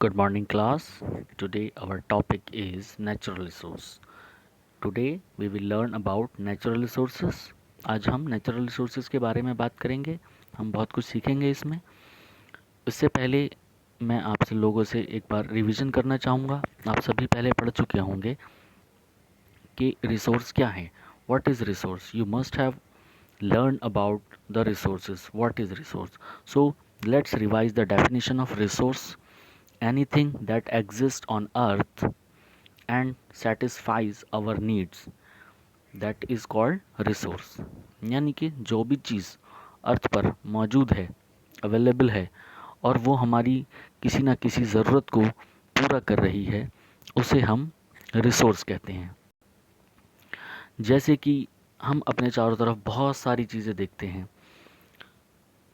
Good morning, class. Today, our topic is natural resource. Today, we will learn about natural resources. आज हम natural resources के बारे में बात करेंगे. हम बहुत कुछ सीखेंगे इसमें. इससे पहले मैं आपसे लोगों से एक बार रिवीजन करना चाहूँगा. आप सभी पहले पढ़ चुके होंगे कि रिसोर्स क्या है. What is resource? You must have learned about the resources. What is resource? So, let's revise the definition of resource. Anything that exists on earth and satisfies our needs, that is called resource. यानी कि जो भी चीज़ अर्थ पर मौजूद है, available है और वो हमारी किसी ना किसी ज़रूरत को पूरा कर रही है, उसे हम रिसोर्स कहते हैं. जैसे कि हम अपने चारों तरफ बहुत सारी चीज़ें देखते हैं.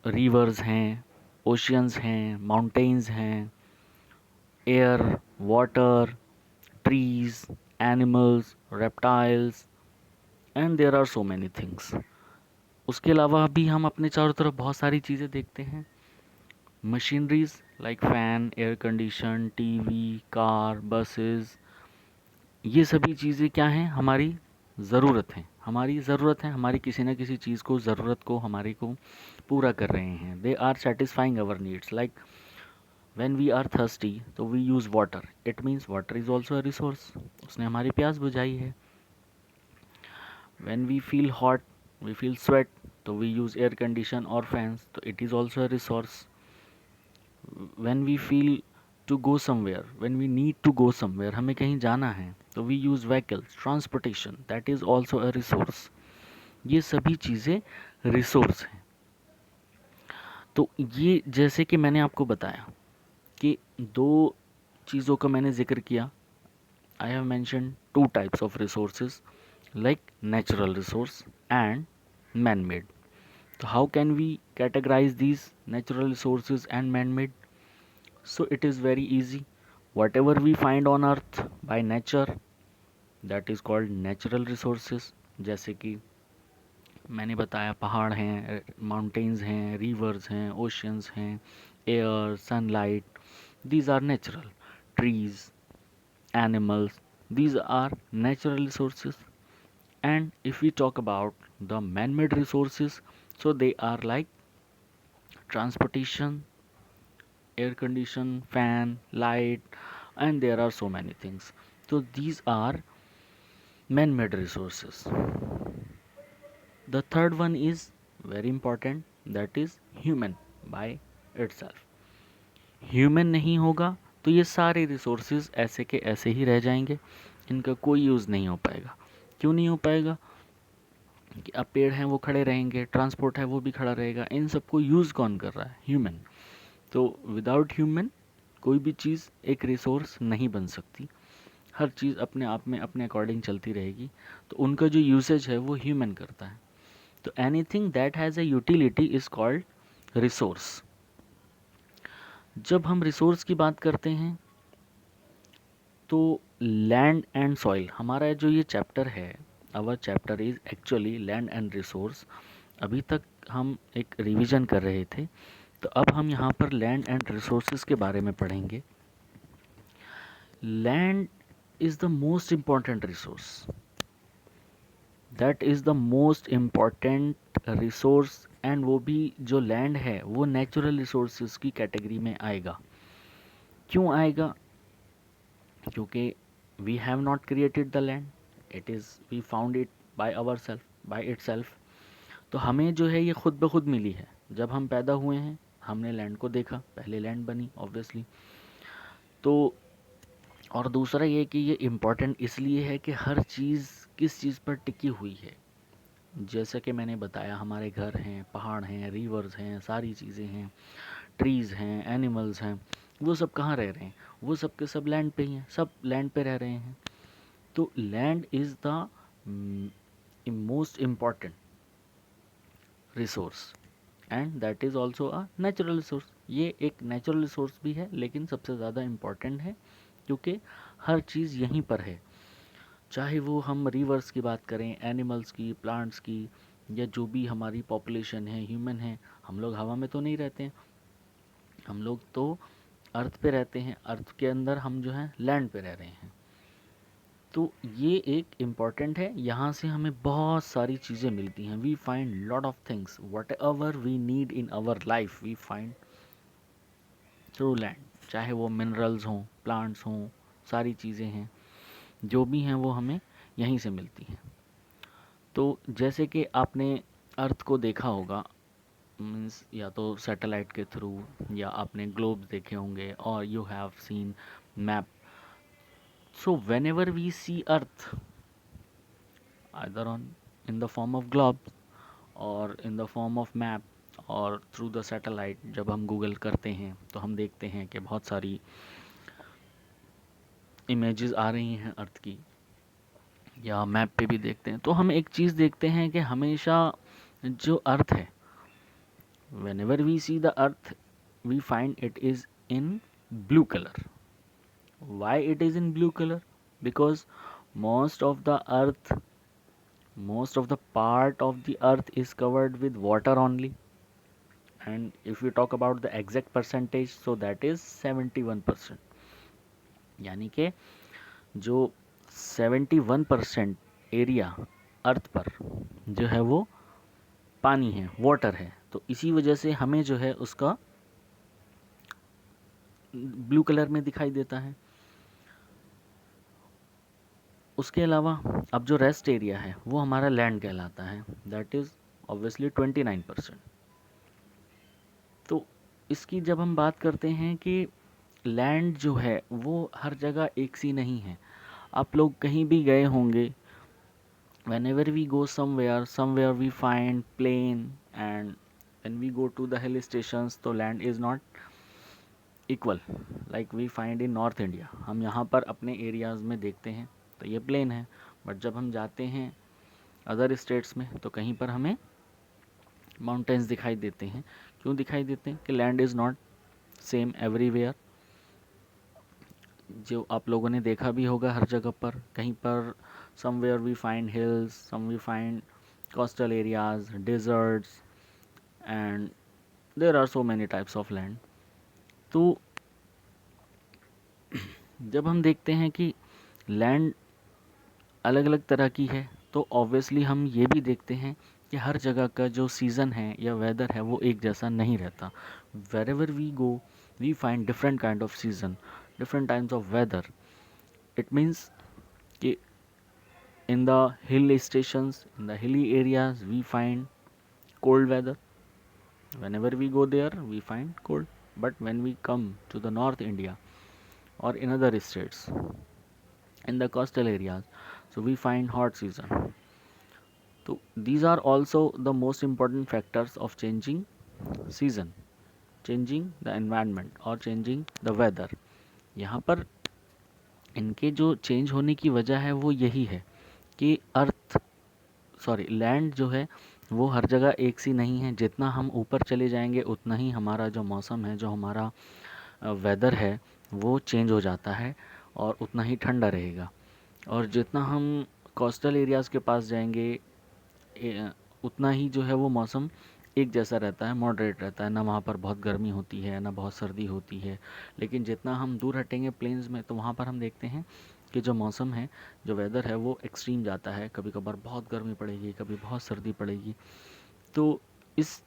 रिवर्स हैं, ओशियंस हैं, माउंटेन्स हैं, air, water, trees, animals, reptiles, and there are so many things. उसके अलावा भी हम अपने चारों तरफ बहुत सारी चीज़ें देखते हैं. Machineries like fan, air condition, TV, car, buses, ये सभी चीज़ें क्या हैं? हमारी ज़रूरत हैं. हमारी ज़रूरत है, हमारी किसी न किसी चीज़ को, ज़रूरत को, हमारी को पूरा कर रहे हैं. They are satisfying our needs. Like when we are thirsty तो we use water. It means water is also a resource. उसने हमारी प्यास बुझाई है. when we feel hot, we feel sweat, तो we use air condition or fans, तो it is also a resource. when we feel to go somewhere, when we need to go somewhere, हमें कहीं जाना है, तो we use vehicles, transportation, that is also a resource. ये सभी चीज़ें resource हैं. तो ये जैसे कि मैंने आपको बताया कि दो चीज़ों का मैंने जिक्र किया. I have mention two types of resources like natural resource and man-made. So how can we categorize these natural resources and man-made? So it is very easy. Whatever we find on earth by nature, that is called natural resources. जैसे कि मैंने बताया, पहाड़ हैं, mountains हैं, reverse हैं, oceans हैं, air, sunlight, these are natural. Trees, animals, these are natural resources. And if we talk about the man-made resources, so they are like transportation, air condition, fan, light, and there are so many things. So these are man-made resources. The third one is very important, that is human by itself. Human नहीं होगा तो ये सारे resources ऐसे के ऐसे ही रह जाएंगे. इनका कोई यूज़ नहीं हो पाएगा. क्यों नहीं हो पाएगा? कि अब पेड़ हैं वो खड़े रहेंगे, ट्रांसपोर्ट है वो भी खड़ा रहेगा. इन सबको यूज़ कौन कर रहा है? ह्यूमन. तो विदाउट ह्यूमन कोई भी चीज़ एक रिसोर्स नहीं बन सकती. हर चीज़ अपने आप में अपने अकॉर्डिंग चलती रहेगी. तो उनका जो यूसेज है वो ह्यूमन करता है. तो anything that has a utility is called resource. जब हम रिसोर्स की बात करते हैं तो लैंड एंड सॉइल, हमारा जो ये चैप्टर है, our chapter is actually land and resource. अभी तक हम एक रिवीजन कर रहे थे, तो अब हम यहाँ पर लैंड एंड रिसोर्सेज के बारे में पढ़ेंगे. Land is the most important resource. That is the most important resource. And वो भी जो लैंड है वो नेचुरल रिसोर्सेज की कैटेगरी में आएगा. क्यों आएगा? क्योंकि we have not created the land, it is we found it by our self, by it self. तो हमें जो है ये खुद ब खुद मिली है. जब हम पैदा हुए हैं हमने लैंड को देखा, पहले लैंड बनी ऑब्वियसली. तो और दूसरा ये कि ये इम्पॉर्टेंट इसलिए है कि हर चीज़ किस चीज़ पर टिकी हुई है. जैसे कि मैंने बताया, हमारे घर हैं, पहाड़ हैं, रिवर्स हैं, सारी चीज़ें हैं, ट्रीज़ हैं, एनिमल्स हैं, वो सब कहाँ रह रहे हैं? वो सब के सब लैंड पे ही हैं, सब लैंड पे रह रहे हैं. तो land is the most important resource and that is also a natural resource. ये एक नेचुरल रिसोर्स भी है लेकिन सबसे ज़्यादा इम्पॉर्टेंट है क्योंकि हर चीज़ यहीं पर है. चाहे वो हम रिवर्स की बात करें, एनिमल्स की, प्लांट्स की, या जो भी हमारी पॉपुलेशन है, ह्यूमन है. हम लोग हवा में तो नहीं रहते हैं, हम लोग तो अर्थ पे रहते हैं, अर्थ के अंदर हम जो है लैंड पे रह रहे हैं। तो ये एक इम्पॉर्टेंट है, यहाँ से हमें बहुत सारी चीज़ें मिलती हैं। We find lot of things, what ever we need in our life we find through land. चाहे वो मिनरल्स हों, प्लांट्स हों, सारी चीज़ें हैं जो भी हैं वो हमें यहीं से मिलती हैं। तो जैसे कि आपने अर्थ को देखा होगा, मीन्स या तो सैटेलाइट के थ्रू, या आपने ग्लोब्स देखे होंगे, और you have seen map. So when ever we see earth, either on in the form of globes और in the form of map और through the satellite, जब हम गूगल करते हैं तो हम देखते हैं कि बहुत सारी इमेजेस आ रही हैं अर्थ की, या मैप पे भी देखते हैं। तो हम एक चीज़ देखते हैं कि हमेशा जो अर्थ है, whenever we see the earth we find it is in blue color. Why it is in blue color? Because most of the earth, most of the part of the earth is covered with water only. And if you talk about the exact percentage, so that is 71%। यानी कि जो 71% area अर्थ पर जो है वो पानी है, water है। तो इसी वजह से हमें जो है उसका ब्लू कलर में दिखाई देता है। उसके अलावा अब जो रेस्ट एरिया है वो हमारा लैंड कहलाता है, दैट इज़ ऑब्वियसली 29%। तो इसकी जब हम बात करते हैं कि लैंड जो है वो हर जगह एक सी नहीं है। आप लोग कहीं भी गए होंगे, whenever we go somewhere we find plain, and when we go to the hill stations तो land is not equal like we find in North India। हम यहाँ पर अपने एरियाज़ में देखते हैं तो ये प्लेन है, बट जब हम जाते हैं अदर स्टेट्स में तो कहीं पर हमें माउंटेन्स दिखाई देते हैं। क्यों दिखाई देते हैं? कि land is not same everywhere. जो आप लोगों ने देखा भी होगा हर जगह पर, कहीं पर somewhere we find hills, some we find coastal areas, deserts, and there are so many types of land. तो जब हम देखते हैं कि लैंड अलग अलग तरह की है तो ऑब्वियसली हम ये भी देखते हैं कि हर जगह का जो सीज़न है या वेदर है वो एक जैसा नहीं रहता। Wherever we go we find different kind of season, different times of weather. It means कि in the hill stations, in the hilly areas we find cold weather. Whenever we go there we find cold, but when we come to the North India or in other states in the coastal areas, so we find hot season. So these are also the most important factors of changing season, changing the environment or changing the weather। यहाँ पर इनके जो change होने की वजह है वो यही है कि लैंड जो है वो हर जगह एक सी नहीं है। जितना हम ऊपर चले जाएंगे उतना ही हमारा जो मौसम है, जो हमारा वेदर है वो चेंज हो जाता है और उतना ही ठंडा रहेगा। और जितना हम कोस्टल एरियाज़ के पास जाएंगे उतना ही जो है वो मौसम एक जैसा रहता है, मॉडरेट रहता है। ना वहाँ पर बहुत गर्मी होती है ना बहुत सर्दी होती है। लेकिन जितना हम दूर हटेंगे प्लेन्स में तो वहाँ पर हम देखते हैं कि जो मौसम है, जो वेदर है वो एक्सट्रीम जाता है। कभी कभार बहुत गर्मी पड़ेगी, कभी बहुत सर्दी पड़ेगी। तो इस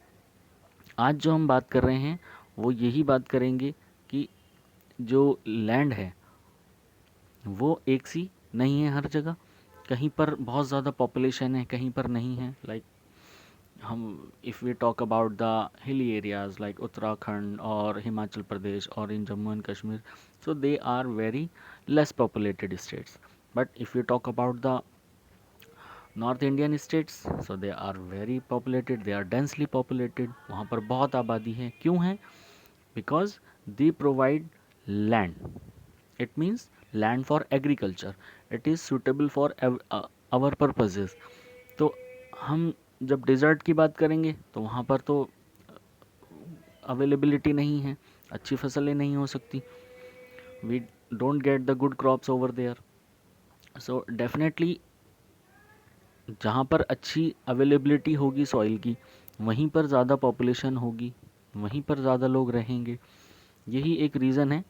आज जो हम बात कर रहे हैं वो यही बात करेंगे कि जो लैंड है वो एक सी नहीं है हर जगह। कहीं पर बहुत ज़्यादा पॉपुलेशन है, कहीं पर नहीं है। लाइक हम if we talk about the hilly areas like Uttarakhand और हिमाचल प्रदेश और in Jammu and Kashmir, so they are very less populated states. But if you talk about the North Indian states, so they are very populated, they are densely populated। वहाँ पर बहुत आबादी है। क्यों है? Because they provide land, it means land for agriculture, it is suitable for our purposes। तो हम जब डिज़र्ट की बात करेंगे तो वहाँ पर तो अवेलेबिलिटी नहीं है, अच्छी फसलें नहीं हो सकती। We don't get the good crops over there. So definitely जहाँ पर अच्छी अवेलेबिलिटी होगी सॉइल की, वहीं पर ज़्यादा पॉपुलेशन होगी, वहीं पर ज़्यादा लोग रहेंगे। यही एक रीज़न है